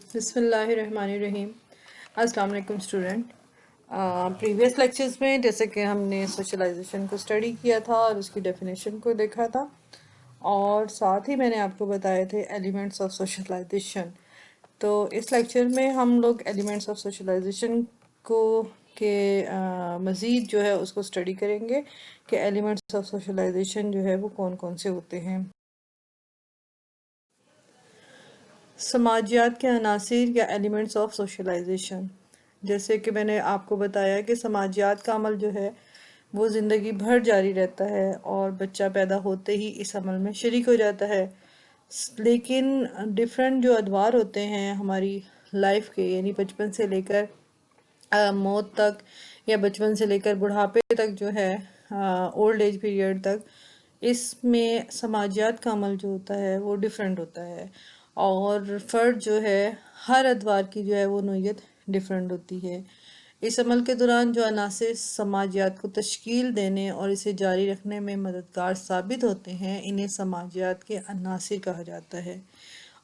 بسم اللہ الرحمن الرحیم۔ السلام علیکم اسٹوڈنٹ۔ پریویس لیکچرز میں جیسے کہ ہم نے سوشلائزیشن کو اسٹڈی کیا تھا اور اس کی ڈیفینیشن کو دیکھا تھا، اور ساتھ ہی میں نے آپ کو بتائے تھے ایلیمنٹس آف سوشلائزیشن۔ تو اس لیکچر میں ہم لوگ ایلیمنٹس آف سوشلائزیشن کو کے مزید جو ہے اس کو اسٹڈی کریں گے کہ ایلیمنٹس آف سوشلائزیشن جو ہے وہ کون کون سے ہوتے ہیں۔ سماجیات کے عناصر یا ایلیمنٹس آف سوشلائزیشن، جیسے کہ میں نے آپ کو بتایا کہ سماجیات کا عمل جو ہے وہ زندگی بھر جاری رہتا ہے اور بچہ پیدا ہوتے ہی اس عمل میں شریک ہو جاتا ہے، لیکن ڈیفرنٹ جو ادوار ہوتے ہیں ہماری لائف کے، یعنی بچپن سے لے کر موت تک، یا بچپن سے لے کر بڑھاپے تک جو ہے، اولڈ ایج پیریڈ تک، اس میں سماجیات کا عمل جو ہوتا ہے وہ ڈیفرنٹ ہوتا ہے، اور فرد جو ہے ہر ادوار کی جو ہے وہ نوعیت ڈیفرنٹ ہوتی ہے۔ اس عمل کے دوران جو عناصر سماجیات کو تشکیل دینے اور اسے جاری رکھنے میں مددگار ثابت ہوتے ہیں انہیں سماجیات کے عناصر کہا جاتا ہے۔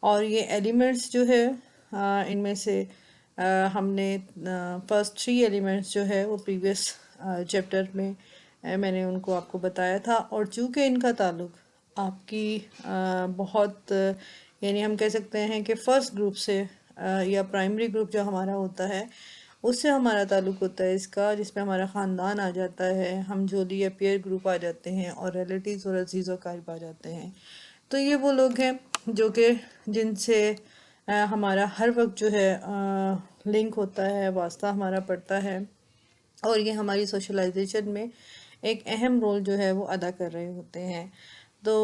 اور یہ ایلیمنٹس جو ہے ان میں سے ہم نے فرسٹ 3 ایلیمنٹس جو ہے وہ پریویس چیپٹر میں میں نے ان کو آپ کو بتایا تھا، اور چونکہ ان کا تعلق آپ کی بہت یعنی ہم کہہ سکتے ہیں کہ فرسٹ گروپ سے یا پرائمری گروپ جو ہمارا ہوتا ہے اس سے ہمارا تعلق ہوتا ہے اس کا، جس میں ہمارا خاندان آ جاتا ہے، ہم جولی یا پیئر گروپ آ جاتے ہیں، اور ریلیٹیوز اور عزیز و اقارب آ جاتے ہیں۔ تو یہ وہ لوگ ہیں جو کہ جن سے ہمارا ہر وقت جو ہے لنک ہوتا ہے، واسطہ ہمارا پڑتا ہے، اور یہ ہماری سوشلائزیشن میں ایک اہم رول جو ہے وہ ادا کر رہے ہوتے ہیں۔ تو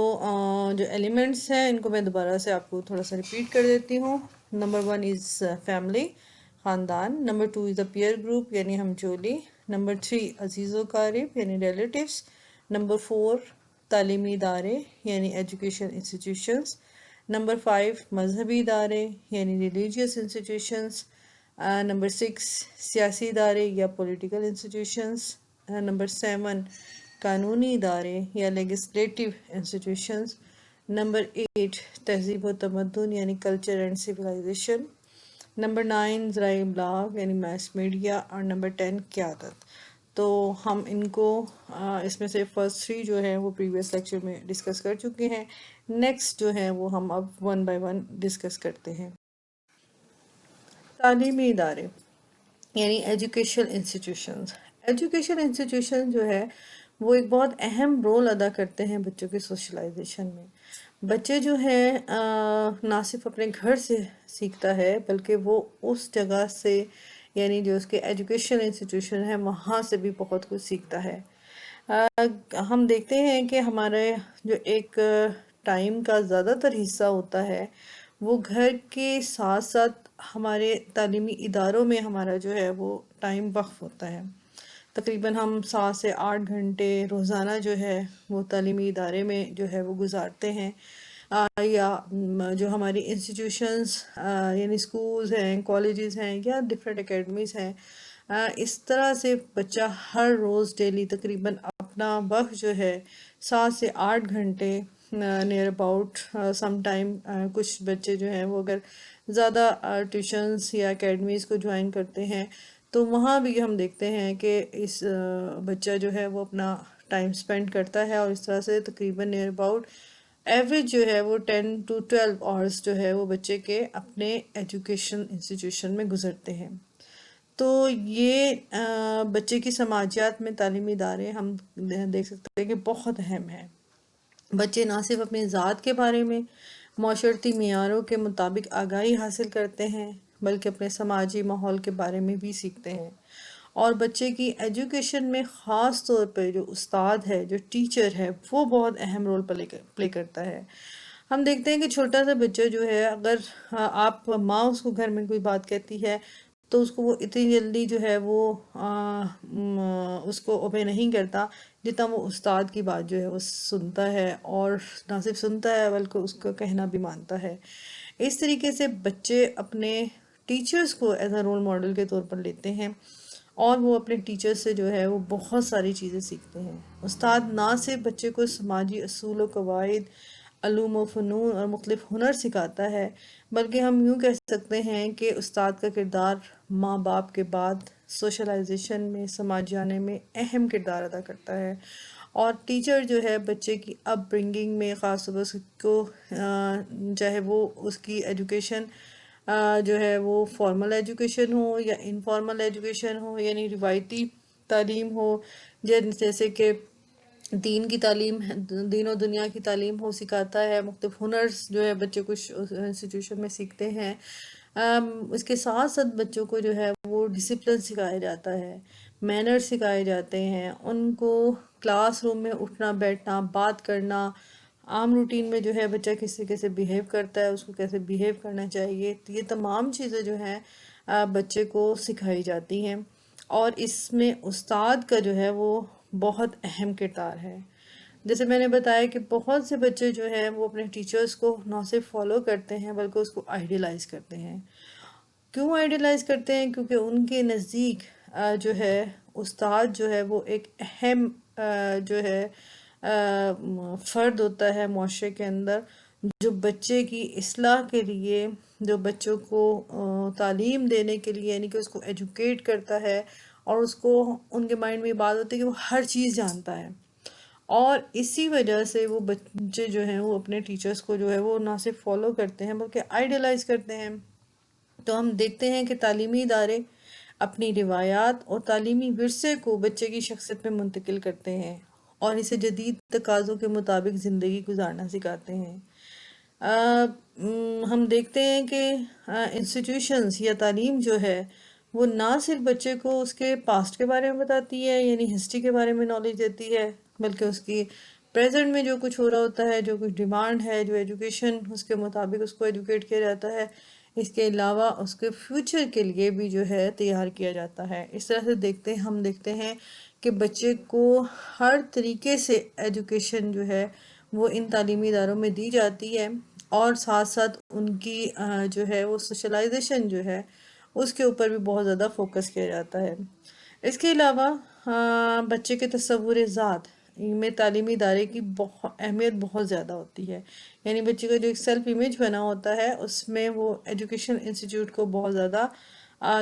جو ایلیمنٹس ہیں ان کو میں دوبارہ سے آپ کو تھوڑا سا ریپیٹ کر دیتی ہوں۔ نمبر 1 از فیملی، خاندان۔ نمبر 2 از اے پیئر گروپ یعنی ہم جولی۔ نمبر 3 عزیز و قارب یعنی ریلیٹیوز۔ نمبر 4 تعلیمی ادارے یعنی ایجوکیشن انسٹیٹیوشنز۔ نمبر 5 مذہبی ادارے یعنی ریلیجیس انسٹیٹیوشنز۔ نمبر 6 سیاسی ادارے یا پولیٹیکل انسٹیٹیوشنز۔ نمبر 7 قانونی ادارے یا لیجسلیٹیو انسٹیٹیوشنز۔ نمبر 8 تہذیب و تمدن یعنی کلچر اینڈ سویلائزیشن۔ نمبر 9 ذرائع ابلاغ یعنی میس میڈیا، اور نمبر 10 قیادت۔ تو ہم ان کو اس میں سے فرسٹ 3 جو ہے وہ پریویس لیکچر میں ڈسکس کر چکے ہیں۔ نیکسٹ جو ہے وہ ہم اب 1 بائی 1 ڈسکس کرتے ہیں۔ تعلیمی ادارے یعنی ایجوکیشن انسٹیٹیوشنز۔ ایجوکیشن انسٹیٹیوشن جو ہے وہ ایک بہت اہم رول ادا کرتے ہیں بچوں کے سوشلائزیشن میں۔ بچے جو ہے نہ صرف اپنے گھر سے سیکھتا ہے بلکہ وہ اس جگہ سے، یعنی جو اس کے ایجوکیشن انسٹیٹیوشن ہے وہاں سے بھی بہت کچھ سیکھتا ہے۔ ہم دیکھتے ہیں کہ ہمارے جو ایک ٹائم کا زیادہ تر حصہ ہوتا ہے وہ گھر کے ساتھ ساتھ ہمارے تعلیمی اداروں میں ہمارا جو ہے وہ ٹائم وقف ہوتا ہے۔ تقریباً ہم 7 سے 8 گھنٹے روزانہ جو ہے وہ تعلیمی ادارے میں جو ہے وہ گزارتے ہیں، یا جو ہماری انسٹیٹیوشنز یعنی سکولز ہیں، کالجز ہیں، یا ڈفرینٹ اکیڈمیز ہیں، اس طرح سے بچہ ہر روز ڈیلی تقریباً اپنا وقت جو ہے 7 سے 8 گھنٹے نیئر اباؤٹ، سم ٹائم کچھ بچے جو ہیں وہ اگر زیادہ ٹیوشنز یا اکیڈمیز کو جوائن کرتے ہیں تو وہاں بھی ہم دیکھتے ہیں کہ اس بچہ جو ہے وہ اپنا ٹائم سپینڈ کرتا ہے، اور اس طرح سے تقریباً نیئر اباؤٹ ایوریج جو ہے وہ 10 to 12 آورس جو ہے وہ بچے کے اپنے ایجوکیشن انسٹیٹیوشن میں گزرتے ہیں۔ تو یہ بچے کی سماجیات میں تعلیمی ادارے ہم دیکھ سکتے ہیں کہ بہت اہم ہیں۔ بچے نہ صرف اپنی ذات کے بارے میں معاشرتی معیاروں کے مطابق آگاہی حاصل کرتے ہیں بلکہ اپنے سماجی ماحول کے بارے میں بھی سیکھتے ہیں، اور بچے کی ایجوکیشن میں خاص طور پہ جو استاد ہے، جو ٹیچر ہے، وہ بہت اہم رول پلے کرتا ہے۔ ہم دیکھتے ہیں کہ چھوٹا سا بچہ جو ہے اگر آپ ماں اس کو گھر میں کوئی بات کہتی ہے تو اس کو وہ اتنی جلدی جو ہے وہ اس کو اوبے نہیں کرتا جتنا وہ استاد کی بات جو ہے وہ سنتا ہے، اور نہ صرف سنتا ہے بلکہ اس کا کہنا بھی مانتا ہے۔ اس طریقے سے بچے اپنے ٹیچرز کو ایز اے رول ماڈل کے طور پر لیتے ہیں، اور وہ اپنے ٹیچر سے جو ہے وہ بہت ساری چیزیں سیکھتے ہیں۔ استاد نہ صرف بچے کو سماجی اصول و قواعد، علوم و فنون اور مختلف ہنر سکھاتا ہے، بلکہ ہم یوں کہہ سکتے ہیں کہ استاد کا کردار ماں باپ کے بعد سوشلائزیشن میں، سماج جانے میں اہم کردار ادا کرتا ہے۔ اور ٹیچر جو ہے بچے کی اپ برنگنگ میں، خاص طور پر اس کو چاہے وہ اس کی ایجوکیشن جو ہے وہ فارمل ایجوکیشن ہو یا انفارمل ایجوکیشن ہو، یعنی روایتی تعلیم ہو، جیسے کہ دین کی تعلیم، دین و دنیا کی تعلیم ہو، سکھاتا ہے۔ مختلف ہنرز جو ہے بچے کچھ انسٹیٹیوشن میں سیکھتے ہیں۔ اس کے ساتھ ساتھ بچوں کو جو ہے وہ ڈسپلن سکھایا جاتا ہے، مینر سکھائے جاتے ہیں، ان کو کلاس روم میں اٹھنا بیٹھنا، بات کرنا، عام روٹین میں جو ہے بچہ کس سے کیسے بیہیو کرتا ہے، اس کو کیسے بیہیو کرنا چاہیے، یہ تمام چیزیں جو ہیں بچے کو سکھائی جاتی ہیں۔ اور اس میں استاد کا جو ہے وہ بہت اہم کردار ہے۔ جیسے میں نے بتایا کہ بہت سے بچے جو ہیں وہ اپنے ٹیچرز کو نہ صرف فالو کرتے ہیں بلکہ اس کو آئیڈیلائز کرتے ہیں۔ کیوں آئیڈیلائز کرتے ہیں؟ کیونکہ ان کے نزدیک جو ہے استاد جو ہے وہ ایک اہم جو ہے فرد ہوتا ہے معاشرے کے اندر، جو بچے کی اصلاح کے لیے، جو بچوں کو تعلیم دینے کے لیے، یعنی کہ اس کو ایجوکیٹ کرتا ہے، اور اس کو ان کے مائنڈ میں یہ بات ہوتی ہے کہ وہ ہر چیز جانتا ہے۔ اور اسی وجہ سے وہ بچے جو ہیں وہ اپنے ٹیچرز کو جو ہے وہ نہ صرف فالو کرتے ہیں بلکہ آئیڈیلائز کرتے ہیں۔ تو ہم دیکھتے ہیں کہ تعلیمی ادارے اپنی روایات اور تعلیمی ورثے کو بچے کی شخصیت میں منتقل کرتے ہیں اور اسے جدید تقاضوں کے مطابق زندگی گزارنا سکھاتے ہیں۔ ہم دیکھتے ہیں کہ انسٹیٹیوشنز یا تعلیم جو ہے وہ نہ صرف بچے کو اس کے پاسٹ کے بارے میں بتاتی ہے، یعنی ہسٹری کے بارے میں نالج دیتی ہے، بلکہ اس کی پریزنٹ میں جو کچھ ہو رہا ہوتا ہے، جو کچھ ڈیمانڈ ہے، جو ایجوکیشن اس کے مطابق اس کو ایجوکیٹ کیا جاتا ہے، اس کے علاوہ اس کے فیوچر کے لیے بھی جو ہے تیار کیا جاتا ہے۔ اس طرح سے ہم دیکھتے ہیں کہ بچے کو ہر طریقے سے ایجوکیشن جو ہے وہ ان تعلیمی اداروں میں دی جاتی ہے، اور ساتھ ساتھ ان کی جو ہے وہ سوشلائزیشن جو ہے اس کے اوپر بھی بہت زیادہ فوکس کیا جاتا ہے۔ اس کے علاوہ بچے کے تصور ذات میں تعلیمی ادارے کی اہمیت بہت زیادہ ہوتی ہے، یعنی بچے کا جو ایک سیلف امیج بنا ہوتا ہے اس میں وہ ایجوکیشن انسٹیٹیوٹ کو بہت زیادہ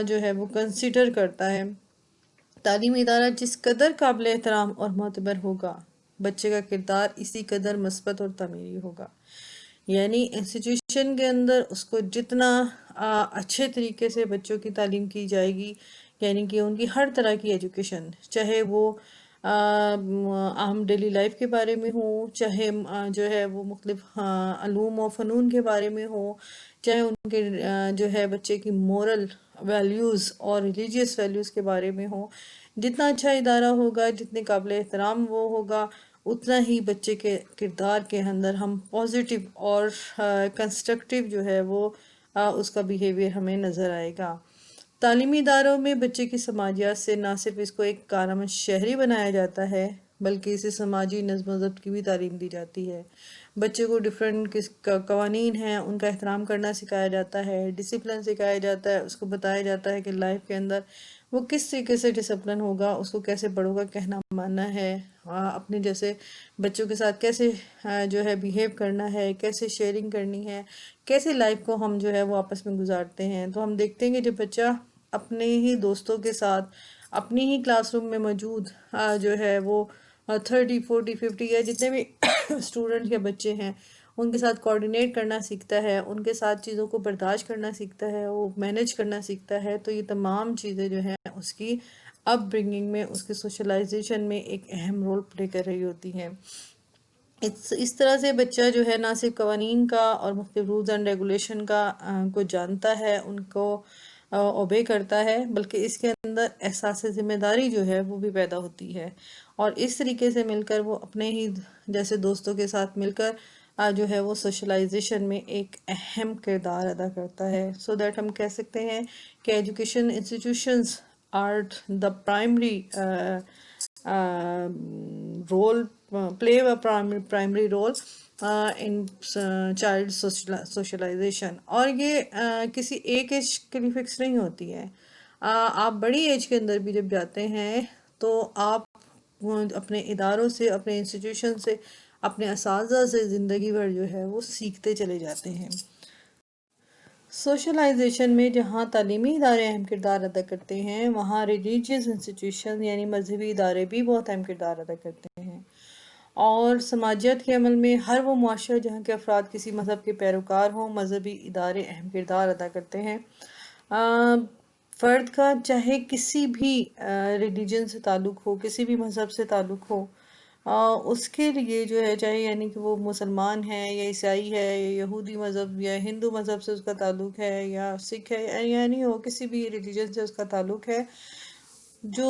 جو ہے وہ کنسیڈر کرتا ہے۔ تعلیمی ادارہ جس قدر قابل احترام اور معتبر ہوگا، بچے کا کردار اسی قدر مثبت اور تعمیری ہوگا۔ یعنی انسٹیٹیوشن کے اندر اس کو جتنا اچھے طریقے سے بچوں کی تعلیم کی جائے گی، یعنی کہ ان کی ہر طرح کی ایجوکیشن، چاہے وہ عام ڈیلی لائف کے بارے میں ہو، چاہے جو ہے وہ مختلف علوم و فنون کے بارے میں ہو، چاہے ان کے جو ہے بچے کی مورل ویلیوز اور ریلیجیس ویلیوز کے بارے میں ہو، جتنا اچھا ادارہ ہوگا، جتنے قابل احترام وہ ہوگا، اتنا ہی بچے کے کردار کے اندر ہم پازیٹیو اور کنسٹرکٹیو جو ہے وہ اس کا بیہیویئر ہمیں نظر آئے گا۔ تعلیمی اداروں میں بچے کی سماجیات سے نہ صرف اس کو ایک کارآمد شہری بنایا جاتا ہے بلکہ اسے سماجی نظم و ضبط کی بھی تعلیم دی جاتی ہے۔ بچے کو ڈیفرنٹ قوانین ہیں ان کا احترام کرنا سکھایا جاتا ہے، ڈسپلن سکھایا جاتا ہے، اس کو بتایا جاتا ہے کہ لائف کے اندر وہ کس طریقے سے ڈسپلن ہوگا، اس کو کیسے بڑوں کا کہنا ماننا ہے، اپنے جیسے بچوں کے ساتھ کیسے جو ہے بیہیو کرنا ہے، کیسے شیئرنگ کرنی ہے، کیسے لائف کو ہم جو ہے وہ آپس میں گزارتے ہیں۔ تو ہم دیکھتے ہیں کہ جب بچہ اپنے ہی دوستوں کے ساتھ اپنی ہی کلاس روم میں موجود جو ہے وہ 30 40 50 یا جتنے بھی اسٹوڈنٹ یا بچے ہیں ان کے ساتھ کوآرڈینیٹ کرنا سیکھتا ہے، ان کے ساتھ چیزوں کو برداشت کرنا سیکھتا ہے، وہ مینیج کرنا سیکھتا ہے، تو یہ تمام چیزیں جو ہیں اس کی اپ برنگنگ میں، اس کے سوشلائزیشن میں ایک اہم رول پلے کر رہی ہوتی ہیں۔ اس طرح سے بچہ جو ہے نہ صرف قوانین کا اور مختلف رولز اینڈ ریگولیشن کا کو جانتا ہے، ان کو اوبے کرتا ہے، بلکہ اس کے اندر احساس ذمہ داری جو ہے وہ بھی پیدا ہوتی ہے، اور اس طریقے سے مل کر وہ اپنے ہی جیسے دوستوں کے ساتھ مل کر جو ہے وہ سوشلائزیشن میں ایک اہم کردار ادا کرتا ہے۔ سو دیٹ ہم کہہ سکتے ہیں کہ education institutions are the primary role play a primary role in child socialization، اور یہ کسی ایک ایج کے لیے فکس نہیں ہوتی ہے۔ آپ بڑی ایج کے اندر بھی جب جاتے ہیں تو آپ اپنے اداروں سے، اپنے انسٹیٹیوشن سے اپنے اساتذہ سے زندگی بھر جو ہے وہ سیکھتے چلے جاتے ہیں۔ سوشلائزیشن میں جہاں تعلیمی ادارے اہم کردار ادا کرتے ہیں، وہاں ریلیجیس انسٹیٹیوشن یعنی مذہبی ادارے بھی بہت اہم کردار ادا کرتے ہیں۔ اور سماجیات کے عمل میں ہر وہ معاشرہ جہاں کے افراد کسی مذہب کے پیروکار ہوں، مذہبی ادارے اہم کردار ادا کرتے ہیں۔ فرد کا چاہے کسی بھی ریلیجن سے تعلق ہو، کسی بھی مذہب سے تعلق ہو، اس کے لیے جو ہے، چاہے یعنی کہ وہ مسلمان ہے یا عیسائی ہے یا یہودی مذہب یا ہندو مذہب سے اس کا تعلق ہے یا سکھ ہے، یعنی ہو کسی بھی ریلیجن سے اس کا تعلق ہے، جو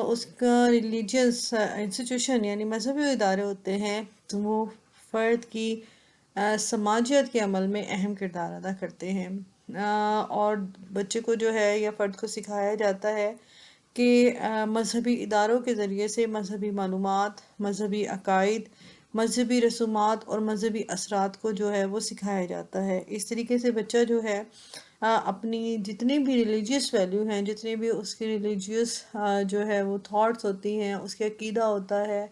اس کا ریلیجیس انسٹیٹیوشن یعنی مذہبی ادارے ہوتے ہیں، تو وہ فرد کی سماجیت کے عمل میں اہم کردار ادا کرتے ہیں۔ اور بچے کو جو ہے یا فرد کو سکھایا جاتا ہے کہ مذہبی اداروں کے ذریعے سے مذہبی معلومات، مذہبی عقائد، مذہبی رسومات اور مذہبی اثرات کو جو ہے وہ سکھایا جاتا ہے۔ اس طریقے سے بچہ جو ہے اپنی جتنی بھی ریلیجیس ویلیو ہیں، جتنی بھی اس کی ریلیجیس جو ہے وہ تھاٹس ہوتی ہیں، اس کے عقیدہ ہوتا ہے،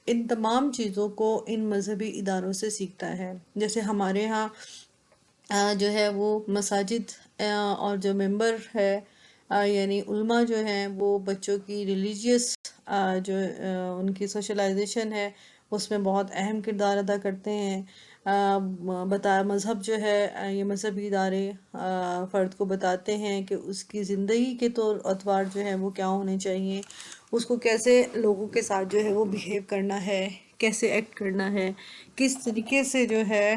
ان تمام چیزوں کو ان مذہبی اداروں سے سیکھتا ہے۔ جیسے ہمارے ہاں جو ہے وہ مساجد اور جو ممبر ہے یعنی علماء جو ہیں، وہ بچوں کی ریلیجیس جو ان کی سوشلائزیشن ہے اس میں بہت اہم کردار ادا کرتے ہیں۔ مذہب جو ہے، یہ مذہبی ادارے فرد کو بتاتے ہیں کہ اس کی زندگی کے طور اطوار جو ہے وہ کیا ہونے چاہیے، اس کو کیسے لوگوں کے ساتھ جو ہے وہ بیہیو کرنا ہے، کیسے ایکٹ کرنا ہے، کس طریقے سے جو ہے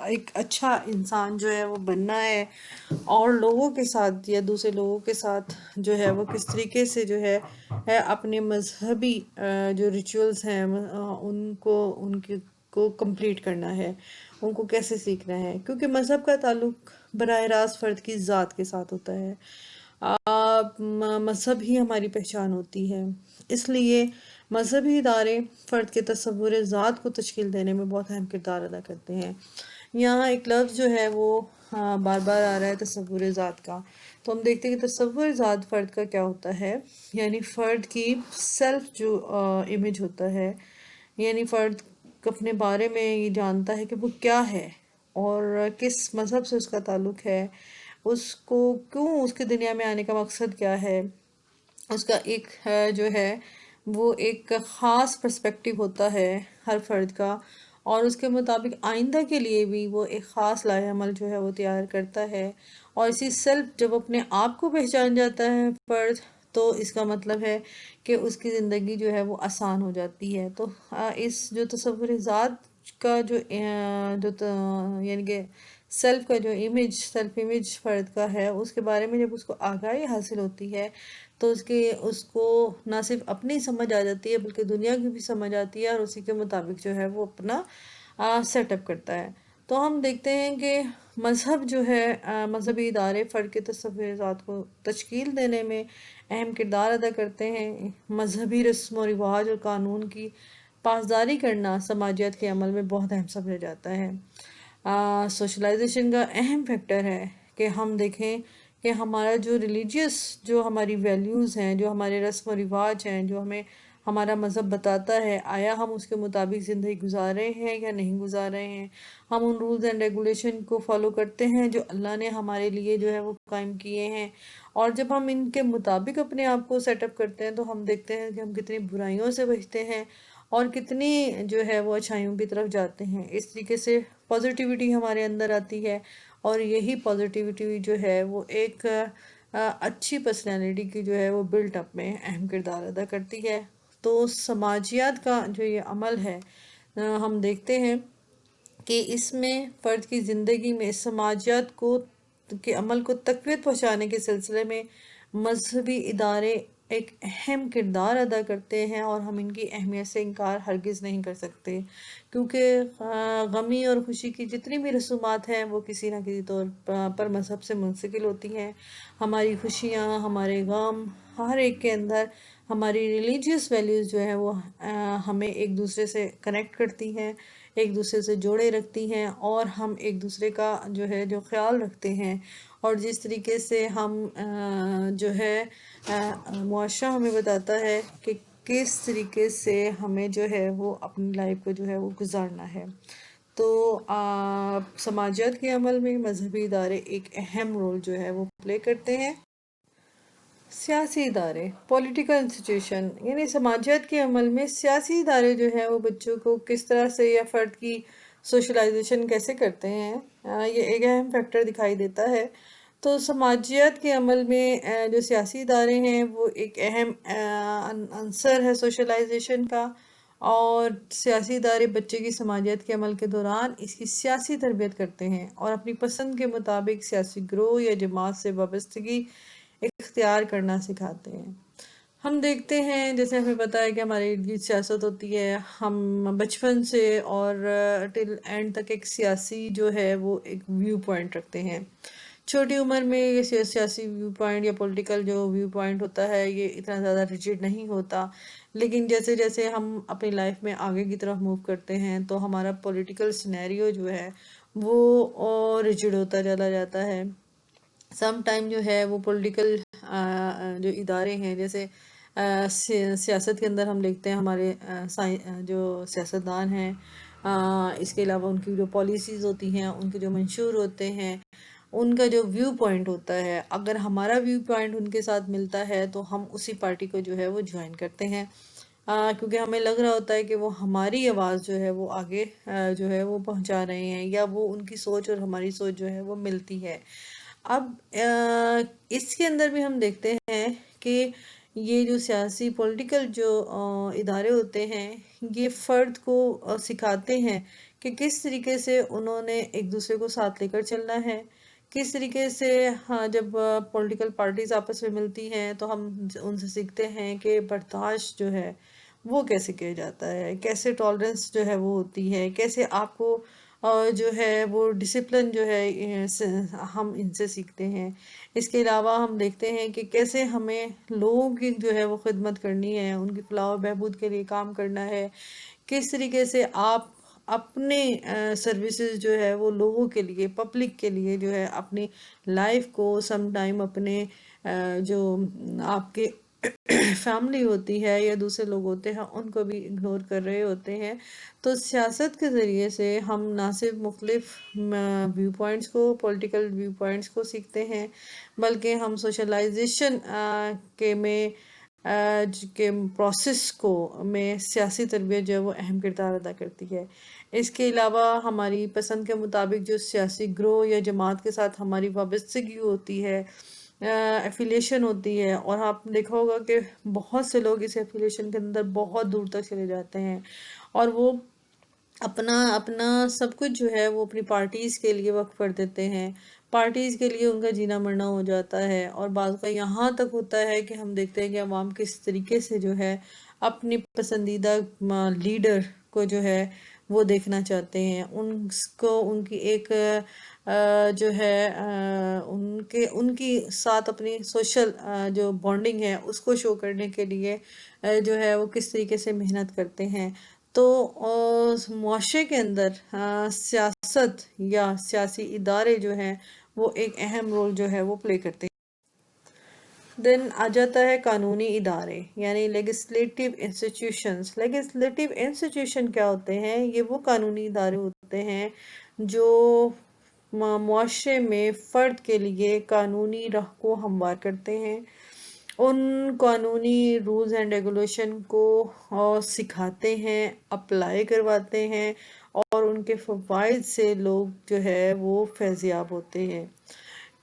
ایک اچھا انسان جو ہے وہ بننا ہے، اور لوگوں کے ساتھ یا دوسرے لوگوں کے ساتھ جو ہے وہ کس طریقے سے جو ہے اپنے مذہبی جو ریچولز ہیں ان کو کمپلیٹ کرنا ہے، ان کو کیسے سیکھنا ہے، کیونکہ مذہب کا تعلق براہ راست فرد کی ذات کے ساتھ ہوتا ہے۔ مذہب ہی ہماری پہچان ہوتی ہے، اس لیے مذہبی ادارے فرد کے تصور ذات کو تشکیل دینے میں بہت اہم کردار ادا کرتے ہیں۔ یہاں ایک لفظ جو ہے وہ بار بار آ رہا ہے، تصور ذات کا، تو ہم دیکھتے ہیں کہ تصور ذات فرد کا کیا ہوتا ہے، یعنی فرد کی سیلف جو امیج ہوتا ہے، یعنی فرد اپنے بارے میں یہ جانتا ہے کہ وہ کیا ہے اور کس مذہب سے اس کا تعلق ہے، اس کو کیوں، اس کے دنیا میں آنے کا مقصد کیا ہے، اس کا ایک جو ہے وہ ایک خاص پرسپیکٹو ہوتا ہے ہر فرد کا، اور اس کے مطابق آئندہ کے لیے بھی وہ ایک خاص لائحہ عمل جو ہے وہ تیار کرتا ہے۔ اور اسی سیلف جب اپنے آپ کو پہچان جاتا ہے فرد، تو اس کا مطلب ہے کہ اس کی زندگی جو ہے وہ آسان ہو جاتی ہے۔ تو اس جو تصور ذات کا جو یعنی کہ سیلف کا جو سیلف امیج فرد کا ہے، اس کے بارے میں جب اس کو آگاہی حاصل ہوتی ہے، تو اس کو نہ صرف اپنی سمجھ آ جاتی ہے بلکہ دنیا کی بھی سمجھ آتی ہے، اور اسی کے مطابق جو ہے وہ اپنا سیٹ اپ کرتا ہے۔ تو ہم دیکھتے ہیں کہ مذہب جو ہے، مذہبی ادارے فرد کے تصور ذات کو تشکیل دینے میں اہم کردار ادا کرتے ہیں۔ مذہبی رسم و رواج اور قانون کی پاسداری کرنا سماجیات کے عمل میں بہت اہم سمجھا جاتا ہے۔ سوشلائزیشن کا اہم فیکٹر ہے کہ ہم دیکھیں کہ ہمارا جو ریلیجیس، جو ہماری ویلیوز ہیں، جو ہمارے رسم و رواج ہیں، جو ہمیں ہمارا مذہب بتاتا ہے، آیا ہم اس کے مطابق زندگی گزار رہے ہیں یا نہیں گزار رہے ہیں، ہم ان رولز اینڈ ریگولیشن کو فالو کرتے ہیں جو اللہ نے ہمارے لیے جو ہے وہ قائم کیے ہیں، اور جب ہم ان کے مطابق اپنے آپ کو سیٹ اپ کرتے ہیں تو ہم دیکھتے ہیں کہ ہم کتنی برائیوں سے بچتے ہیں اور کتنی جو ہے وہ اچھائیوں کی طرف جاتے ہیں۔ اس طریقے سے پازیٹیوٹی ہمارے اندر آتی ہے، اور یہی پازیٹیوٹی جو ہے وہ ایک اچھی پرسنالٹی کی جو ہے وہ بلٹ اپ میں اہم کردار ادا کرتی ہے۔ تو سماجیات کا جو یہ عمل ہے، ہم دیکھتے ہیں کہ اس میں فرد کی زندگی میں سماجیات کے عمل کو تقویت پہنچانے کے سلسلے میں مذہبی ادارے ایک اہم کردار ادا کرتے ہیں، اور ہم ان کی اہمیت سے انکار ہرگز نہیں کر سکتے، کیونکہ غمی اور خوشی کی جتنی بھی رسومات ہیں وہ کسی نہ کسی طور پر مذہب سے منسلک ہوتی ہیں۔ ہماری خوشیاں، ہمارے غم، ہر ایک کے اندر ہماری ریلیجیس ویلیوز جو ہیں وہ ہمیں ایک دوسرے سے کنیکٹ کرتی ہیں، ایک دوسرے سے جوڑے رکھتی ہیں، اور ہم ایک دوسرے کا جو ہے جو خیال رکھتے ہیں، اور جس طریقے سے ہم جو ہے معاشرہ ہمیں بتاتا ہے کہ کس طریقے سے ہمیں جو ہے وہ اپنی لائف کو جو ہے وہ گزارنا ہے۔ تو سماجیات کے عمل میں مذہبی ادارے ایک اہم رول جو ہے وہ پلے کرتے ہیں۔ سیاسی ادارے، پولیٹیکل انسٹیٹیوشن، یعنی سماجیات کے عمل میں سیاسی ادارے جو ہیں وہ بچوں کو کس طرح سے یا فرد کی سوشلائزیشن کیسے کرتے ہیں، یہ ایک اہم فیکٹر دکھائی دیتا ہے۔ تو سماجیات کے عمل میں جو سیاسی ادارے ہیں وہ ایک اہم عنصر ہے سوشلائزیشن کا، اور سیاسی ادارے بچے کی سماجیات کے عمل کے دوران اس کی سیاسی تربیت کرتے ہیں اور اپنی پسند کے مطابق سیاسی گروہ یا جماعت سے وابستگی اختیار کرنا سکھاتے ہیں۔ ہم دیکھتے ہیں، جیسے ہمیں پتہ ہے کہ ہماری ارد گرد سیاست ہوتی ہے، ہم بچپن سے اور ٹل اینڈ تک ایک سیاسی جو ہے وہ ایک ویو پوائنٹ رکھتے ہیں۔ چھوٹی عمر میں یہ سیاسی ویو پوائنٹ یا پولیٹیکل جو ویو پوائنٹ ہوتا ہے یہ اتنا زیادہ ریجڈ نہیں ہوتا، لیکن جیسے جیسے ہم اپنی لائف میں آگے کی طرف موو کرتے ہیں تو ہمارا پولیٹیکل سینیریو جو ہے وہ ریجڈ ہوتا چلا جاتا ہے۔ سم ٹائم جو ہے وہ پولیٹیکل جو ادارے ہیں، جیسے سیاست کے اندر ہم دیکھتے ہیں ہمارے جو سیاستدان ہیں، اس کے علاوہ ان کی جو پالیسیز ہوتی ہیں، ان کے جو منشور ہوتے ہیں، ان کا جو ویو پوائنٹ ہوتا ہے، اگر ہمارا ویو پوائنٹ ان کے ساتھ ملتا ہے تو ہم اسی پارٹی کو جو ہے وہ جوائن کرتے ہیں، کیونکہ ہمیں لگ رہا ہوتا ہے کہ وہ ہماری آواز جو ہے وہ آگے جو ہے وہ پہنچا رہے ہیں، یا وہ ان کی سوچ اور ہماری سوچ جو ہے وہ ملتی ہے۔ اب اس کے اندر بھی ہم دیکھتے ہیں کہ یہ جو سیاسی پولیٹیکل جو ادارے ہوتے ہیں یہ فرد کو سکھاتے ہیں کہ کس طریقے سے انہوں نے ایک دوسرے کو ساتھ لے کر چلنا ہے، کس طریقے سے جب پولیٹیکل پارٹیز آپس میں ملتی ہیں تو ہم ان سے سیکھتے ہیں کہ برداشت جو ہے وہ کیسے کیا جاتا ہے، کیسے ٹالرنس جو ہے وہ ہوتی ہے، کیسے آپ کو جو ہے وہ ڈسپلن جو ہے ہم ان سے سیکھتے ہیں۔ اس کے علاوہ ہم دیکھتے ہیں کہ کیسے ہمیں لوگوں کی جو ہے وہ خدمت کرنی ہے، ان کی فلاح و بہبود کے لیے کام کرنا ہے، کس طریقے سے آپ اپنے سروسز جو ہے وہ لوگوں کے لیے، پبلک کے لیے جو ہے اپنی لائف کو سم ٹائم اپنے جو آپ کے فیملی ہوتی ہے یا دوسرے لوگ ہوتے ہیں ان کو بھی اگنور کر رہے ہوتے ہیں۔ تو سیاست کے ذریعے سے ہم نہ صرف مختلف ویو پوائنٹس کو، پولیٹیکل ویو پوائنٹس کو سیکھتے ہیں، بلکہ ہم سوشلائزیشن کے پروسیس کو میں سیاسی تربیت جو ہے وہ اہم کردار ادا کرتی ہے۔ اس کے علاوہ ہماری پسند کے مطابق جو سیاسی گروہ یا جماعت کے ساتھ ہماری وابستگی ہوتی ہے، ایفیلیشن ہوتی ہے، اور آپ دیکھا ہوگا کہ بہت سے لوگ اس ایفیلیشن کے اندر بہت دور تک چلے جاتے ہیں اور وہ اپنا سب کچھ جو ہے وہ اپنی پارٹیز کے لیے وقف کر دیتے ہیں، پارٹیز کے لیے ان کا جینا مرنا ہو جاتا ہے، اور بعض کا یہاں تک ہوتا ہے کہ ہم دیکھتے ہیں کہ عوام کس طریقے سے جو ہے اپنی پسندیدہ لیڈر کو جو ہے وہ دیکھنا چاہتے ہیں، ان کی ایک جو ہے ان کی ساتھ اپنی سوشل جو بانڈنگ ہے اس کو شو کرنے کے لیے جو ہے وہ کس طریقے سے محنت کرتے ہیں۔ تو معاشرے کے اندر سیاست یا سیاسی ادارے جو ہیں وہ ایک اہم رول جو ہے وہ پلے کرتے ہیں۔ دین آ جاتا ہے قانونی ادارے، یعنی لیجسلیٹیو انسٹیٹیوشنز۔ لیجسلیٹیو انسٹیٹیوشن کیا ہوتے ہیں؟ یہ وہ قانونی ادارے ہوتے ہیں جو معاشرے میں فرد کے لیے قانونی راہ کو ہموار کرتے ہیں، ان قانونی رولز اینڈ ریگولیشن کو سکھاتے ہیں، اپلائی کرواتے ہیں، اور ان کے فوائد سے لوگ جو ہے وہ فیضیاب ہوتے ہیں۔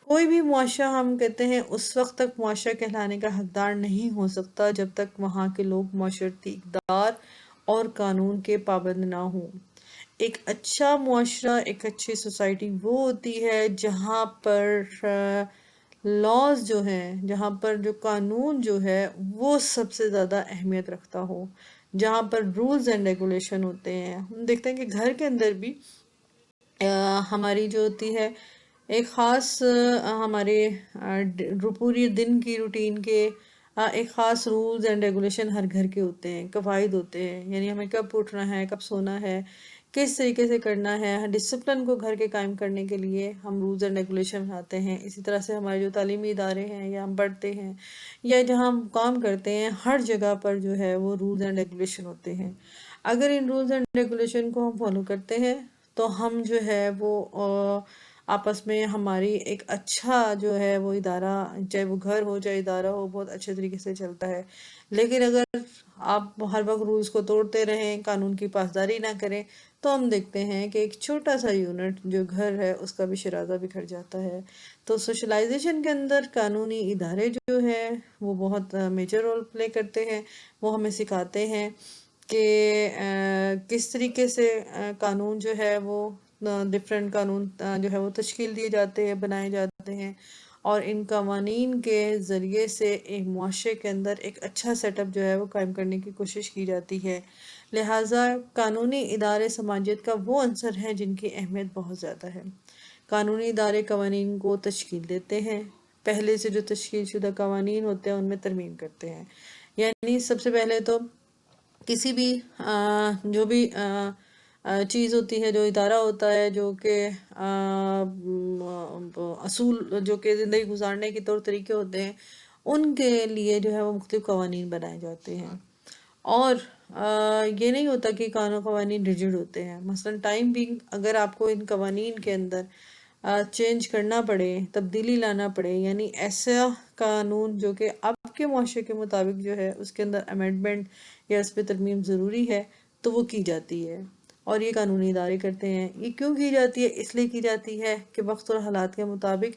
کوئی بھی معاشرہ، ہم کہتے ہیں، اس وقت تک معاشرہ کہلانے کا حقدار نہیں ہو سکتا جب تک وہاں کے لوگ معاشرتی اقدار اور قانون کے پابند نہ ہوں۔ ایک اچھا معاشرہ، ایک اچھی سوسائٹی وہ ہوتی ہے جہاں پر لاز جو ہیں، جہاں پر جو قانون جو ہے وہ سب سے زیادہ اہمیت رکھتا ہو، جہاں پر رولز اینڈ ریگولیشن ہوتے ہیں۔ ہم دیکھتے ہیں کہ گھر کے اندر بھی ہماری جو ہوتی ہے ایک خاص ہمارے پوری دن کی روٹین کے ایک خاص رولز اینڈ ریگولیشن ہر گھر کے ہوتے ہیں، قواعد ہوتے ہیں، یعنی ہمیں کب اٹھنا ہے، کب سونا ہے، کس طریقے سے کرنا ہے. ڈسپلن کو گھر کے قائم کرنے کے لیے ہم رولز اینڈ ریگولیشن بناتے ہیں. اسی طرح سے ہمارے جو تعلیمی ادارے ہیں یا ہم پڑھتے ہیں یا جہاں ہم کام کرتے ہیں، ہر جگہ پر جو ہے وہ رولز اینڈ ریگولیشن ہوتے ہیں. اگر ان رولز اینڈ ریگولیشن کو ہم فالو کرتے ہیں تو ہم جو ہے وہ آپس میں ہماری ایک اچھا جو ہے وہ ادارہ، چاہے وہ گھر ہو چاہے ادارہ ہو، بہت اچھے طریقے سے چلتا ہے. لیکن اگر آپ ہر وقت رولز کو توڑتے رہیں، قانون کی پاسداری نہ کریں، تو ہم دیکھتے ہیں کہ ایک چھوٹا سا یونٹ جو گھر ہے اس کا بھی شرازہ بکھر جاتا ہے. تو سوشلائزیشن کے اندر قانونی ادارے جو ہے وہ بہت میجر رول پلے کرتے ہیں. وہ ہمیں سکھاتے ہیں کہ کس طریقے سے قانون جو ہے وہ ڈفرینٹ قانون جو ہے وہ تشکیل دیے جاتے ہیں، بنائے جاتے ہیں، اور ان قوانین کے ذریعے سے ایک معاشرے کے اندر ایک اچھا سیٹ اپ جو ہے وہ قائم کرنے کی کوشش کی جاتی ہے. لہٰذا قانونی ادارے سماجیت کا وہ عنصر ہیں جن کی اہمیت بہت زیادہ ہے. قانونی ادارے قوانین کو تشکیل دیتے ہیں، پہلے سے جو تشکیل شدہ قوانین ہوتے ہیں ان میں ترمیم کرتے ہیں. یعنی سب سے پہلے تو کسی بھی جو بھی چیز ہوتی ہے، جو ادارہ ہوتا ہے، جو کہ اصول جو کہ زندگی گزارنے کے طور طریقے ہوتے ہیں، ان کے لیے جو ہے وہ مختلف قوانین بنائے جاتے ہیں. اور یہ نہیں ہوتا کہ قوانین ریجڈ ہوتے ہیں. مثلا ٹائم بینگ اگر آپ کو ان قوانین کے اندر چینج کرنا پڑے، تبدیلی لانا پڑے، یعنی ایسا قانون جو کہ اب کے معاشرے کے مطابق جو ہے اس کے اندر امینڈمنٹ یا اس پہ ترمیم ضروری ہے، تو وہ کی جاتی ہے. اور یہ قانونی ادارے کرتے ہیں. یہ کیوں کی جاتی ہے؟ اس لیے کی جاتی ہے کہ وقت اور حالات کے مطابق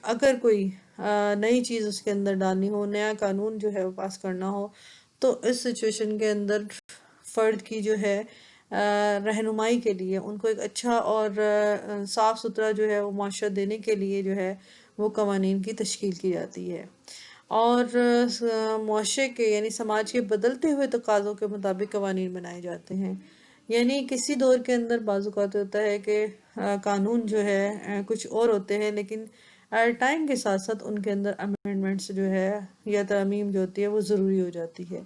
اگر کوئی نئی چیز اس کے اندر ڈالنی ہو، نیا قانون جو ہے وہ پاس کرنا ہو، تو اس سچویشن کے اندر فرد کی جو ہے رہنمائی کے لیے، ان کو ایک اچھا اور صاف ستھرا جو ہے وہ معاشرہ دینے کے لیے جو ہے وہ قوانین کی تشکیل کی جاتی ہے. اور معاشرے کے یعنی سماج کے بدلتے ہوئے تقاضوں کے مطابق قوانین بنائے جاتے ہیں. یعنی کسی دور کے اندر بعض اوقات ہوتا ہے کہ قانون جو ہے کچھ اور ہوتے ہیں، لیکن ٹائم کے ساتھ ساتھ ان کے اندر امینڈمنٹس جو ہے یا ترمیم جو ہوتی ہے وہ ضروری ہو جاتی ہے.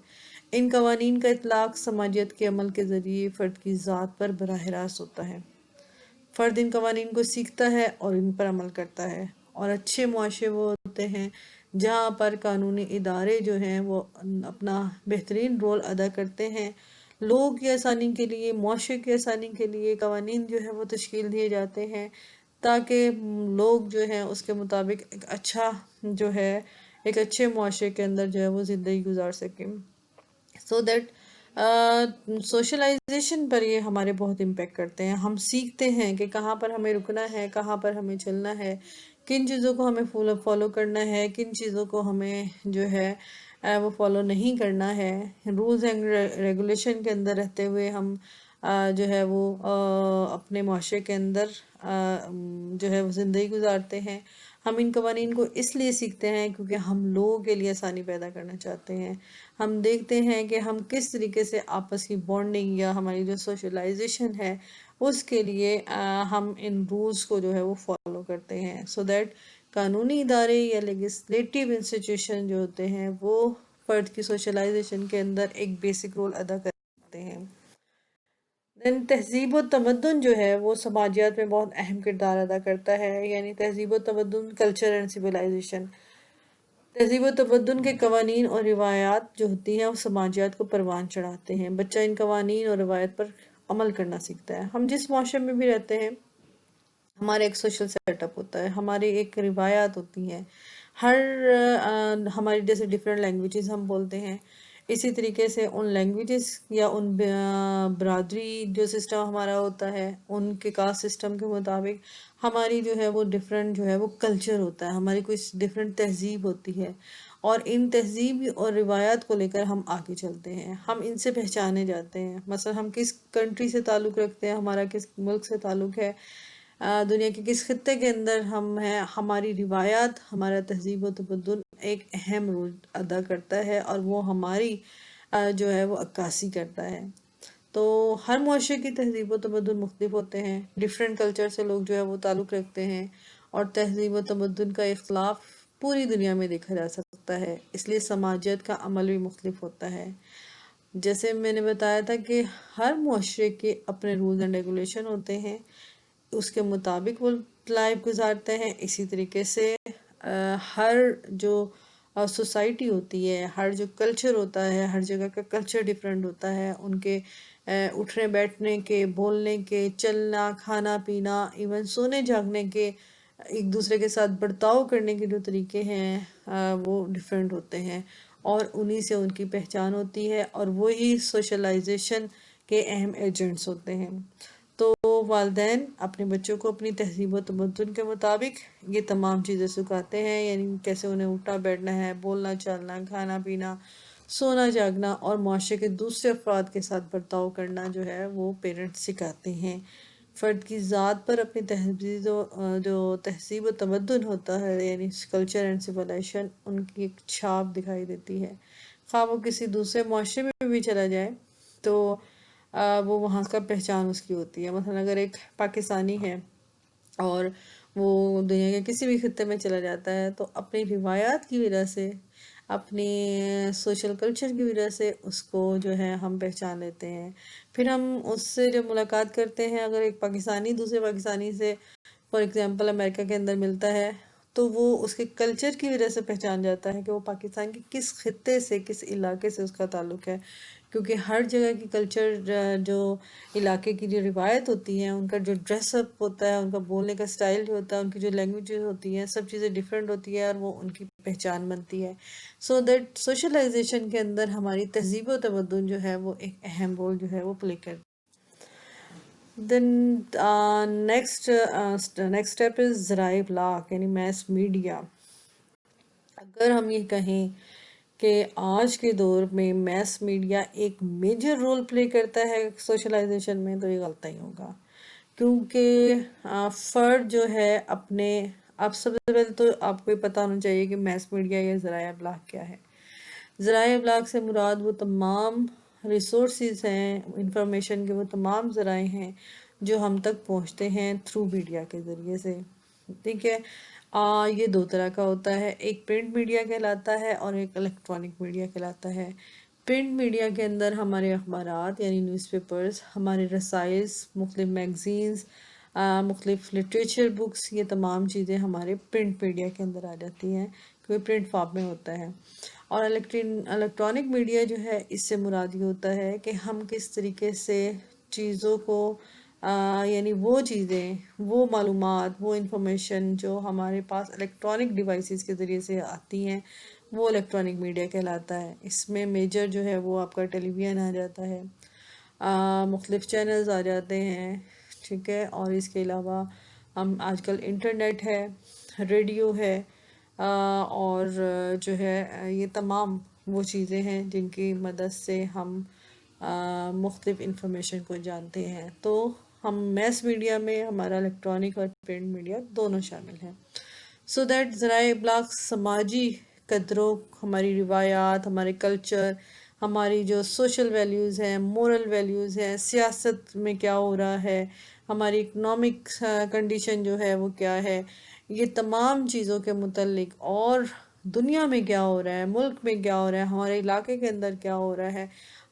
ان قوانین کا اطلاق سماجیت کے عمل کے ذریعے فرد کی ذات پر براہ راست ہوتا ہے. فرد ان قوانین کو سیکھتا ہے اور ان پر عمل کرتا ہے. اور اچھے معاشرے وہ ہوتے ہیں جہاں پر قانونی ادارے جو ہیں وہ اپنا بہترین رول ادا کرتے ہیں. لوگ کی آسانی کے لیے، معاشرے کی آسانی کے لیے قوانین جو ہے وہ تشکیل دیے جاتے ہیں تاکہ لوگ جو ہیں اس کے مطابق ایک اچھا جو ہے ایک اچھے معاشرے کے اندر جو ہے وہ زندگی گزار سکیں. سو دیٹ سوشلائزیشن پر یہ ہمارے بہت امپیکٹ کرتے ہیں. ہم سیکھتے ہیں کہ کہاں پر ہمیں رکنا ہے، کہاں پر ہمیں چلنا ہے، کن چیزوں کو ہمیں فالو کرنا ہے، کن چیزوں کو ہمیں جو ہے وہ فالو نہیں کرنا ہے. رولز اینڈ ریگولیشن کے اندر رہتے ہوئے ہم جو ہے وہ اپنے معاشرے کے اندر جو ہے وہ زندگی گزارتے ہیں. ہم ان قوانین کو اس لیے سیکھتے ہیں کیونکہ ہم لوگوں کے لیے آسانی پیدا کرنا چاہتے ہیں. ہم دیکھتے ہیں کہ ہم کس طریقے سے آپس کی بانڈنگ یا ہماری جو سوشلائزیشن ہے اس کے لیے ہم ان رولز کو جو ہے وہ فالو کرتے ہیں. سو دیٹ قانونی ادارے یا لیجسلیٹیو انسٹیٹیوشن جو ہوتے ہیں وہ فرد کی سوشلائزیشن کے اندر ایک بیسک رول ادا کرتے ہیں. تہذیب و تمدن جو ہے وہ سماجیات میں بہت اہم کردار ادا کرتا ہے. یعنی تہذیب و تمدن، کلچر اینڈ سویلائزیشن. تہذیب و تمدن کے قوانین اور روایات جو ہوتی ہیں وہ سماجیات کو پروان چڑھاتے ہیں. بچہ ان قوانین اور روایت پر عمل کرنا سیکھتا ہے. ہم جس معاشرے میں بھی رہتے ہیں ہمارا ایک سوشل سیٹ اپ ہوتا ہے، ہماری ایک روایات ہوتی ہیں. ہماری جیسے ڈفرینٹ لینگویجز ہم بولتے ہیں، اسی طریقے سے ان لینگویجز یا ان برادری جو سسٹم ہمارا ہوتا ہے، ان کے کاسٹ سسٹم کے مطابق ہماری جو ہے وہ ڈفرینٹ جو ہے وہ کلچر ہوتا ہے، ہماری کوئی ڈفرینٹ تہذیب ہوتی ہے. اور ان تہذیب اور روایات کو لے کر ہم آگے چلتے ہیں، ہم ان سے پہچانے جاتے ہیں. مثلا ہم کس کنٹری سے تعلق رکھتے ہیں، ہمارا کس ملک سے تعلق ہے، دنیا کے کس خطے کے اندر ہم ہیں، ہماری روایات، ہمارا تہذیب و تمدن ایک اہم رول ادا کرتا ہے اور وہ ہماری جو ہے وہ عکاسی کرتا ہے. تو ہر معاشرے کی تہذیب و تمدن مختلف ہوتے ہیں، ڈفرینٹ کلچر سے لوگ جو ہے وہ تعلق رکھتے ہیں، اور تہذیب و تمدن کا اختلاف پوری دنیا میں دیکھا جا سکتا ہے. اس لیے سماجیت کا عمل بھی مختلف ہوتا ہے. جیسے میں نے بتایا تھا کہ ہر معاشرے کے اپنے رولز اینڈ ریگولیشن ہوتے ہیں، اس کے مطابق وہ لائف گزارتے ہیں. اسی طریقے سے ہر جو سوسائٹی ہوتی ہے، ہر جو کلچر ہوتا ہے، ہر جگہ کا کلچر ڈیفرنٹ ہوتا ہے. ان کے اٹھنے بیٹھنے کے، بولنے کے، چلنا، کھانا پینا، ایون سونے جاگنے کے، ایک دوسرے کے ساتھ برتاؤ کرنے کے جو طریقے ہیں وہ ڈیفرنٹ ہوتے ہیں، اور انہی سے ان کی پہچان ہوتی ہے، اور وہی سوشلائزیشن کے اہم ایجنٹس ہوتے ہیں. تو والدین اپنے بچوں کو اپنی تہذیب و تمدن کے مطابق یہ تمام چیزیں سکھاتے ہیں، یعنی کیسے انہیں اٹھنا بیٹھنا ہے، بولنا چالنا، کھانا پینا، سونا جاگنا، اور معاشرے کے دوسرے افراد کے ساتھ برتاؤ کرنا جو ہے وہ پیرنٹس سکھاتے ہیں. فرد کی ذات پر اپنی تہذیب و تمدن ہوتا ہے، یعنی کلچر اینڈ سویلائزیشن، ان کی ایک چھاپ دکھائی دیتی ہے. خواہ وہ کسی دوسرے معاشرے میں بھی چلا جائے تو وہ وہاں کا پہچان اس کی ہوتی ہے. مثلا اگر ایک پاکستانی ہے اور وہ دنیا کے کسی بھی خطے میں چلا جاتا ہے تو اپنی روایات کی وجہ سے، اپنی سوشل کلچر کی وجہ سے اس کو جو ہے ہم پہچان لیتے ہیں. پھر ہم اس سے جب ملاقات کرتے ہیں، اگر ایک پاکستانی دوسرے پاکستانی سے فار ایگزامپل امریکہ کے اندر ملتا ہے تو وہ اس کے کلچر کی وجہ سے پہچان جاتا ہے کہ وہ پاکستان کے کس خطے سے، کس علاقے سے اس کا تعلق ہے. کیونکہ ہر جگہ کی کلچر، جو علاقے کی جو روایت ہوتی ہیں، ان کا جو ڈریس اپ ہوتا ہے، ان کا بولنے کا سٹائل جو ہوتا ہے، ان کی جو لینگویجز ہوتی ہیں، سب چیزیں ڈیفرنٹ ہوتی ہے، اور وہ ان کی پہچان بنتی ہے. سو دیٹ سوشلائزیشن کے اندر ہماری تہذیب و تمدن جو ہے وہ ایک اہم رول جو ہے وہ پلے کرتی ہے. دین نیکسٹ اسٹیپ از ذرائع ابلاغ، یعنی میس میڈیا. اگر ہم یہ کہیں کہ آج کے دور میں میس میڈیا ایک میجر رول پلے کرتا ہے سوشلائزیشن میں، تو یہ غلط ہی ہوگا. کیونکہ فرد جو ہے اپنے، اب سب سے پہلے تو آپ کو یہ پتہ ہونا چاہیے کہ میس میڈیا یا ذرائع ابلاغ کیا ہے. ذرائع ابلاغ سے مراد وہ تمام ریسورسز ہیں، انفارمیشن کے وہ تمام ذرائع ہیں جو ہم تک پہنچتے ہیں تھرو میڈیا کے ذریعے سے. ٹھیک ہے، یہ دو طرح کا ہوتا ہے، ایک پرنٹ میڈیا کہلاتا ہے اور ایک الیکٹرانک میڈیا کہلاتا ہے. پرنٹ میڈیا کے اندر ہمارے اخبارات یعنی نیوز پیپرز، ہمارے رسائل، مختلف میگزینز، مختلف لٹریچر بکس، یہ تمام چیزیں ہمارے پرنٹ میڈیا کے اندر آ جاتی ہیں کیونکہ پرنٹ فارم میں ہوتا ہے. اور الیکٹرانک میڈیا جو ہے، اس سے مراد یہ ہوتا ہے کہ ہم کس طریقے سے چیزوں کو یعنی وہ چیزیں، وہ معلومات، وہ انفارمیشن جو ہمارے پاس الیکٹرانک ڈیوائسز کے ذریعے سے آتی ہیں، وہ الیکٹرانک میڈیا کہلاتا ہے. اس میں میجر جو ہے وہ آپ کا ٹیلی ویژن آ جاتا ہے، مختلف چینلز آ جاتے ہیں. ٹھیک ہے، اور اس کے علاوہ ہم آج کل انٹرنیٹ ہے، ریڈیو ہے، اور جو ہے یہ تمام وہ چیزیں ہیں جن کی مدد سے ہم مختلف انفارمیشن کو جانتے ہیں. تو ہم میس میڈیا میں ہمارا الیکٹرانک اور پرنٹ میڈیا دونوں شامل ہیں. سو دیٹ ذرائع ابلاغ سماجی قدروں، ہماری روایات، ہمارے کلچر، ہماری جو سوشل ویلیوز ہیں، مورل ویلیوز ہیں، سیاست میں کیا ہو رہا ہے، ہماری اکنامک کنڈیشن جو ہے وہ کیا ہے، یہ تمام چیزوں کے متعلق، اور دنیا میں کیا ہو رہا ہے، ملک میں کیا ہو رہا ہے، ہمارے علاقے کے اندر کیا ہو رہا ہے،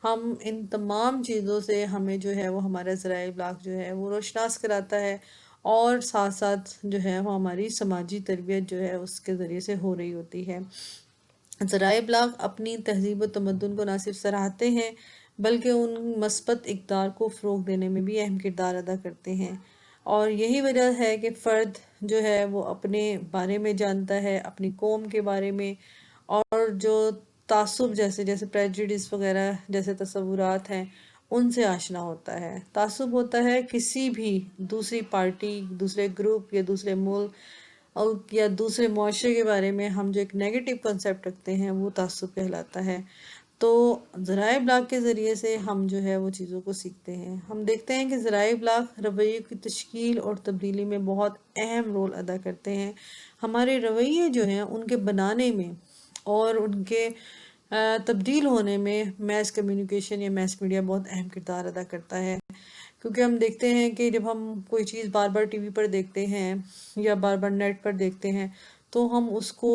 ہم ان تمام چیزوں سے ہمیں جو ہے وہ ہمارا ذرائع ابلاغ جو ہے وہ روشناس کراتا ہے، اور ساتھ ساتھ جو ہے وہ ہماری سماجی تربیت جو ہے اس کے ذریعے سے ہو رہی ہوتی ہے. ذرائع ابلاغ اپنی تہذیب و تمدن کو نہ صرف سراہتے ہیں بلکہ ان مثبت اقدار کو فروغ دینے میں بھی اہم کردار ادا کرتے ہیں. اور یہی وجہ ہے کہ فرد جو ہے وہ اپنے بارے میں جانتا ہے، اپنی قوم کے بارے میں، اور جو تعصب جیسے پریجوڈس وغیرہ جیسے تصورات ہیں ان سے آشنا ہوتا ہے. تعصب ہوتا ہے کسی بھی دوسری پارٹی، دوسرے گروپ یا دوسرے ملک یا دوسرے معاشرے کے بارے میں ہم جو ایک نیگیٹو کنسیپٹ رکھتے ہیں، وہ تعصب کہلاتا ہے. تو ذرائع ابلاغ کے ذریعے سے ہم جو ہے وہ چیزوں کو سیکھتے ہیں. ہم دیکھتے ہیں کہ ذرائع ابلاغ رویے کی تشکیل اور تبدیلی میں بہت اہم رول ادا کرتے ہیں. ہمارے رویے جو ہیں ان کے بنانے میں اور ان کے تبدیل ہونے میں میس کمیونیکیشن یا میس میڈیا بہت اہم کردار ادا کرتا ہے. کیونکہ ہم دیکھتے ہیں کہ جب ہم کوئی چیز بار بار ٹی وی پر دیکھتے ہیں یا بار بار نیٹ پر دیکھتے ہیں تو ہم اس کو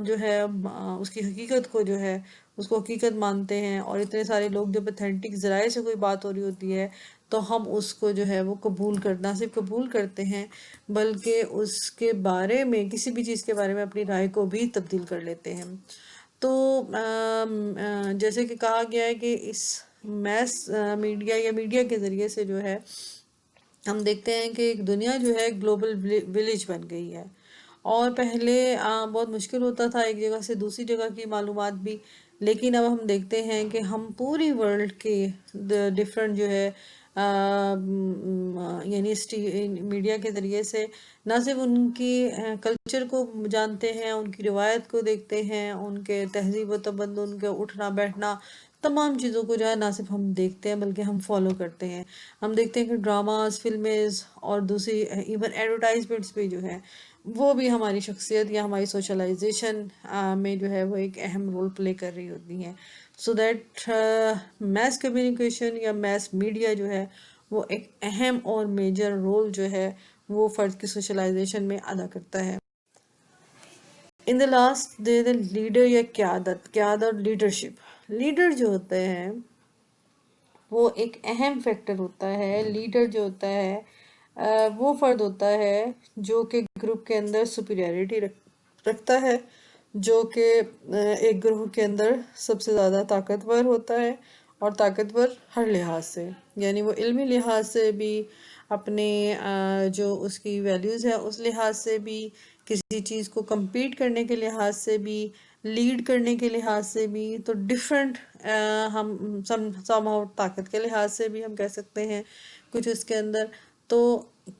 جو ہے اس کی حقیقت کو جو ہے اس کو حقیقت مانتے ہیں، اور اتنے سارے لوگ جب اتھینٹک ذرائع سے کوئی بات ہو رہی ہوتی ہے تو ہم اس کو جو ہے وہ قبول کرنا صرف قبول کرتے ہیں، بلکہ اس کے بارے میں کسی بھی چیز کے بارے میں اپنی رائے کو بھی تبدیل کر لیتے ہیں۔ تو جیسے کہ کہا گیا ہے کہ اس میس میڈیا یا میڈیا کے ذریعے سے جو ہے ہم دیکھتے ہیں کہ ایک دنیا جو ہے گلوبل ولیج بن گئی ہے، اور پہلے بہت مشکل ہوتا تھا ایک جگہ سے دوسری جگہ کی معلومات بھی، لیکن اب ہم دیکھتے ہیں کہ ہم پوری ورلڈ کے ڈفرینٹ جو ہے یعنی میڈیا کے ذریعے سے نہ صرف ان کی کلچر کو جانتے ہیں، ان کی روایت کو دیکھتے ہیں، ان کے تہذیب و تمدن، ان کے اٹھنا بیٹھنا، تمام چیزوں کو جو ہے نہ صرف ہم دیکھتے ہیں بلکہ ہم فالو کرتے ہیں۔ ہم دیکھتے ہیں کہ ڈراماز، فلمز اور دوسری ایون ایڈورٹائزمنٹس بھی جو ہے وہ بھی ہماری شخصیت یا ہماری سوشلائزیشن میں جو ہے وہ ایک اہم رول پلے کر رہی ہوتی ہیں۔ سو دیٹ میس کمیونیکیشن یا میس میڈیا جو ہے وہ ایک اہم اور میجر رول جو ہے وہ فرد کی سوشلائزیشن میں ادا کرتا ہے۔ ان the last they the leader یا قیادت لیڈرشپ۔ لیڈر جو ہوتے ہیں وہ ایک اہم فیکٹر ہوتا ہے۔ لیڈر جو ہوتا ہے وہ فرد ہوتا ہے جو کہ گروپ کے اندر سپیریورٹی رکھتا ہے، جو کہ ایک گروہ کے اندر سب سے زیادہ طاقتور ہوتا ہے، اور طاقتور ہر لحاظ سے، یعنی وہ علمی لحاظ سے بھی، اپنے جو اس کی ویلیوز ہے اس لحاظ سے بھی، کسی چیز کو کمپیٹ کرنے کے لحاظ سے بھی، لیڈ کرنے کے لحاظ سے بھی، تو ڈفرینٹ ہم سم طاقت کے لحاظ سے بھی ہم کہہ سکتے ہیں کچھ اس کے اندر۔ تو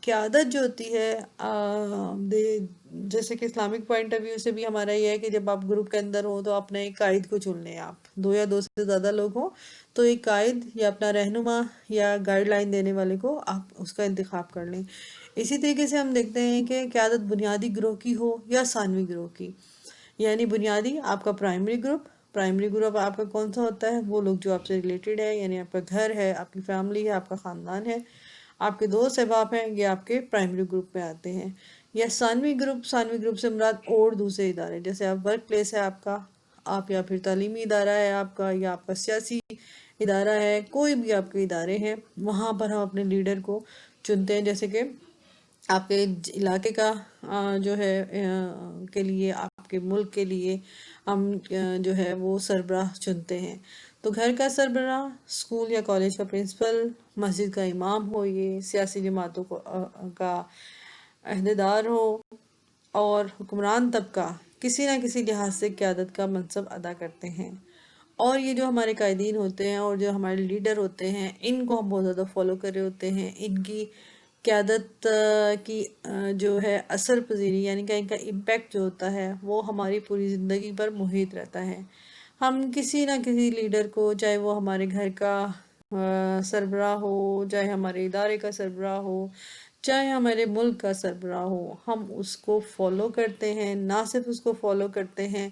قیادت جو ہوتی ہے جیسے کہ اسلامک پوائنٹ آف ویو سے بھی ہمارا یہ ہے کہ جب آپ گروپ کے اندر ہو تو اپنے ایک قائد کو چن لیں، آپ دو یا دو سے زیادہ لوگ ہوں تو ایک قائد یا اپنا رہنما یا گائیڈ لائن دینے والے کو آپ اس کا انتخاب کر لیں۔ اسی طریقے سے ہم دیکھتے ہیں کہ قیادت بنیادی گروہ کی ہو یا ثانوی گروہ کی، یعنی بنیادی آپ کا پرائمری گروپ آپ کا کون سا ہوتا ہے؟ وہ لوگ جو آپ سے ریلیٹڈ ہے، یعنی آپ کا گھر ہے، آپ کی فیملی ہے، آپ کا خاندان ہے، آپ کے دوست احباب ہیں، یہ آپ کے پرائمری گروپ میں آتے ہیں۔ یا ثانوی گروپ سے مراد اور دوسرے ادارے، جیسے آپ ورک پلیس ہے آپ کا، آپ یا پھر تعلیمی ادارہ ہے آپ کا، یا آپ کا سیاسی ادارہ ہے، کوئی بھی آپ کے ادارے ہیں، وہاں پر ہم اپنے لیڈر کو چنتے ہیں۔ جیسے کہ آپ کے علاقے کا جو ہے کے لیے، آپ کے ملک کے لیے ہم جو ہے وہ سربراہ چنتے ہیں۔ تو گھر کا سربراہ، اسکول یا کالج کا پرنسپل، مسجد کا امام ہو، یہ سیاسی جماعتوں کا عہدیدار ہو، اور حکمران طبقہ کسی نہ کسی لحاظ سے قیادت کا منصب ادا کرتے ہیں۔ اور یہ جو ہمارے قائدین ہوتے ہیں اور جو ہمارے لیڈر ہوتے ہیں، ان کو ہم بہت زیادہ فالو کر رہے ہوتے ہیں۔ ان کی قیادت کی جو ہے اثر پذیری، یعنی کہ ان کا امپیکٹ جو ہوتا ہے وہ ہماری پوری زندگی پر محیط رہتا ہے۔ ہم کسی نہ کسی لیڈر کو، چاہے وہ ہمارے گھر کا سربراہ ہو، چاہے ہمارے ادارے کا سربراہ ہو، چاہے ہمارے ملک کا سربراہ ہو، ہم اس کو فالو کرتے ہیں۔ نہ صرف اس کو فالو کرتے ہیں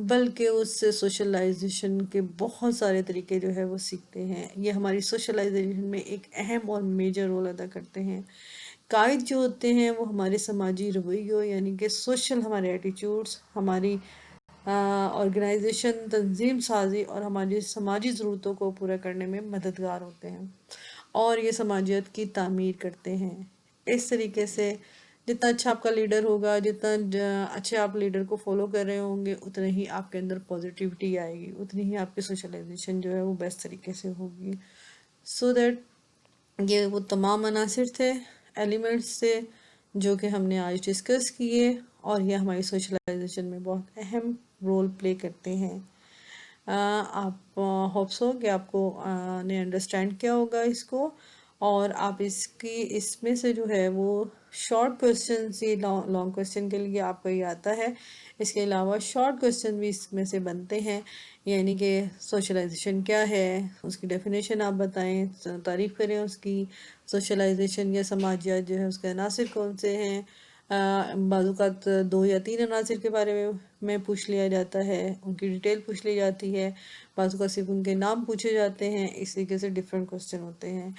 بلکہ اس سے سوشلائزیشن کے بہت سارے طریقے جو ہے وہ سیکھتے ہیں۔ یہ ہماری سوشلائزیشن میں ایک اہم اور میجر رول ادا کرتے ہیں۔ قائد جو ہوتے ہیں وہ ہمارے سماجی رویوں، یعنی کہ سوشل ہمارے ایٹیٹیوڈز، ہماری آرگنائزیشن، تنظیم سازی اور ہماری سماجی ضرورتوں کو پورا کرنے میں مددگار ہوتے ہیں، اور یہ سماجیت کی تعمیر کرتے ہیں۔ اس طریقے سے جتنا اچھا آپ کا لیڈر ہوگا، جتنا اچھے آپ لیڈر کو فالو کر رہے ہوں گے، اتنا ہی آپ کے اندر پازیٹیوٹی آئے گی، اتنی ہی آپ کی سوشلائزیشن جو ہے وہ بیسٹ طریقے سے ہوگی۔ سو دیٹ یہ وہ تمام عناصر تھے، ایلیمنٹس تھے جو کہ ہم نے آج ڈسکس کیے، اور یہ ہماری سوشلائزیشن میں بہت اہم رول پلے کرتے ہیں۔ آپ ہوپ سو کہ آپ کو نے انڈرسٹینڈ کیا ہوگا اس کو، اور آپ اس میں سے جو ہے وہ شارٹ کوسچنز، یہ لانگ کوسچن کے لیے آپ کو یہ آتا ہے، اس کے علاوہ شارٹ کوسچن بھی اس میں سے بنتے ہیں، یعنی کہ سوشلائزیشن کیا ہے، اس کی ڈیفینیشن آپ بتائیں، تعریف کریں اس کی۔ سوشلائزیشن یا سماجیات جو ہے اس کے عناصر کون سے ہیں، بعض اوقات 2 یا 3 عناصر کے بارے میں پوچھ لیا جاتا ہے، ان کی ڈیٹیل پوچھ لی جاتی ہے، بعض اوقات صرف ان کے نام پوچھے جاتے ہیں، اس طریقے سے ڈفرینٹ کوسچن ہوتے ہیں۔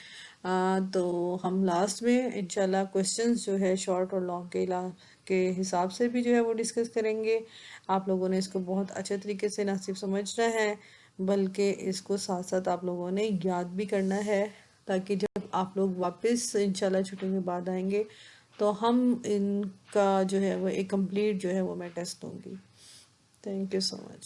تو ہم لاسٹ میں انشاءاللہ کوسچنز جو ہے شارٹ اور لانگ کے حساب سے بھی جو ہے وہ ڈسکس کریں گے۔ آپ لوگوں نے اس کو بہت اچھے طریقے سے نہ صرف سمجھنا ہے بلکہ اس کو ساتھ ساتھ آپ لوگوں نے یاد بھی کرنا ہے، تاکہ جب آپ لوگ واپس انشاءاللہ چھٹی کے بعد آئیں گے تو ہم ان کا جو ہے وہ ایک کمپلیٹ جو ہے وہ میں ٹیسٹ دوں گی۔ Thank you so much.